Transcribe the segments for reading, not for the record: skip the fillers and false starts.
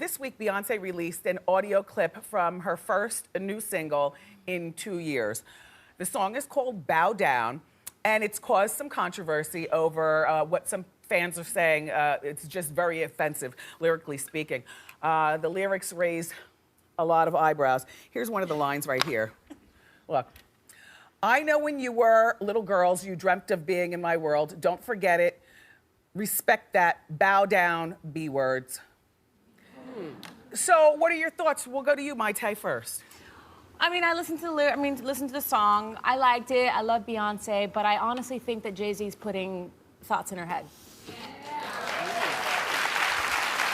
this week, Beyonce released an audio clip from her first new single in 2 years. The song is called Bow Down, and it's caused some controversy over what some fans are saying. It's just very offensive, lyrically speaking. The lyrics raised a lot of eyebrows. Here's one of the lines right here. Look. I know when you were little girls, you dreamt of being in my world. Don't forget it. Respect that. Bow down, B words. So what are your thoughts? We'll go to you, Mayte, first. I mean, I listened to the song. I liked it. I love Beyonce, but I honestly think that Jay-Z's putting thoughts in her head.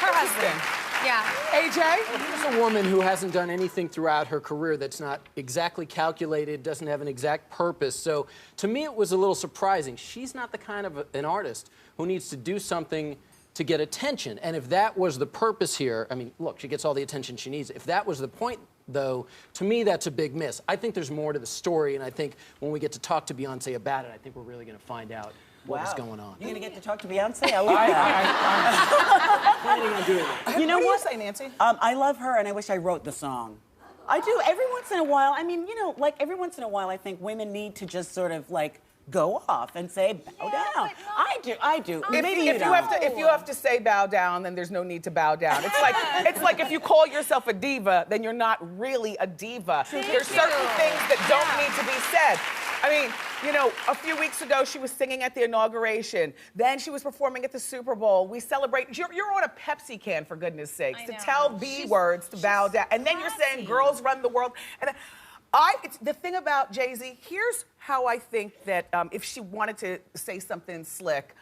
Her husband. Yeah. AJ? Here's a woman who hasn't done anything throughout her career that's not exactly calculated, doesn't have an exact purpose. So to me, it was a little surprising. She's not the kind of an artist who needs to do something to get attention. And if that was the purpose here, I mean, look, she gets all the attention she needs. If that was the point, though, to me, that's a big miss. I think there's more to the story, and I think when we get to talk to Beyonce about it, I think we're really going to find out what was going on. You're going to get to talk to Beyonce? I love that. I'm planning on doing that. You know what? What do you say, Nancy? I love her, and I wish I wrote the song. I do. Every once in a while, I mean, you know, like every once in a while, I think women need to just sort of like go off and say, bow down. I do. Maybe you don't. If you have to say bow down, then there's no need to bow down. It's like if you call yourself a diva, then you're not really a diva. There's certain things that don't need to be said. I mean, you know, a few weeks ago, she was singing at the inauguration. Then she was performing at the Super Bowl. We celebrate. You're on a Pepsi can, for goodness sakes, to tell B words to bow down. And then you're saying girls run the world. And it's the thing about Jay-Z, here's how I think that if she wanted to say something slick,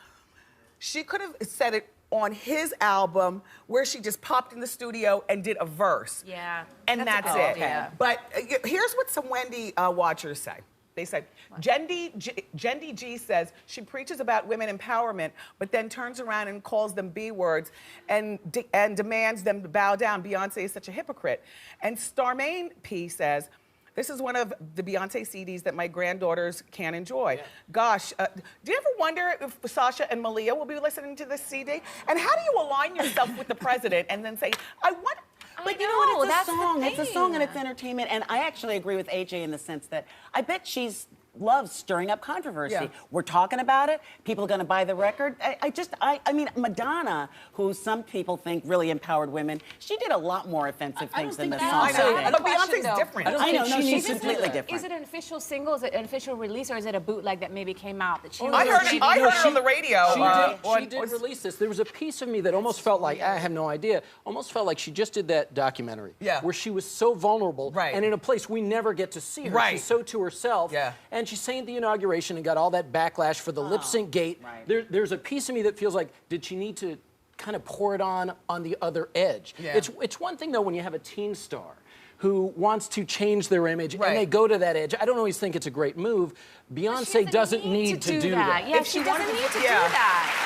she could have said it on his album where she just popped in the studio and did a verse. Yeah. And that's it. Okay. But here's what some Wendy watchers say. They said, Jendy G says she preaches about women empowerment, but then turns around and calls them B words and demands them to bow down. Beyonce is such a hypocrite. And Starmaine P says, this is one of the Beyonce CDs that my granddaughters can enjoy. Yeah. Gosh, do you ever wonder if Sasha and Malia will be listening to this CD? And how do you align yourself with the president and then say, I want... But you know what, it's a song. It's a song and it's entertainment. And I actually agree with AJ in the sense that I bet she's loves stirring up controversy. Yeah. We're talking about it. People are going to buy the record. I mean, Madonna, who some people think really empowered women, she did a lot more offensive things than the song. I know, but Beyonce's different. I know, no, she's completely different. Is it an official single? Is it an official release, or is it a bootleg that maybe came out that she? I heard it on the radio. She did release this. There was a piece of me that almost felt like, I have no idea, almost felt like she just did that documentary. Yeah. Where she was so vulnerable. Right. And in a place we never get to see her. Right. She's so to herself. Yeah. And she's saying at the inauguration and got all that backlash for the lip sync gate. Right. There's a piece of me that feels like, did she need to kind of pour it on the other edge? Yeah. It's one thing, though, when you have a teen star who wants to change their image and they go to that edge. I don't always think it's a great move. Beyonce doesn't need to do that. Yeah, she doesn't need to do that.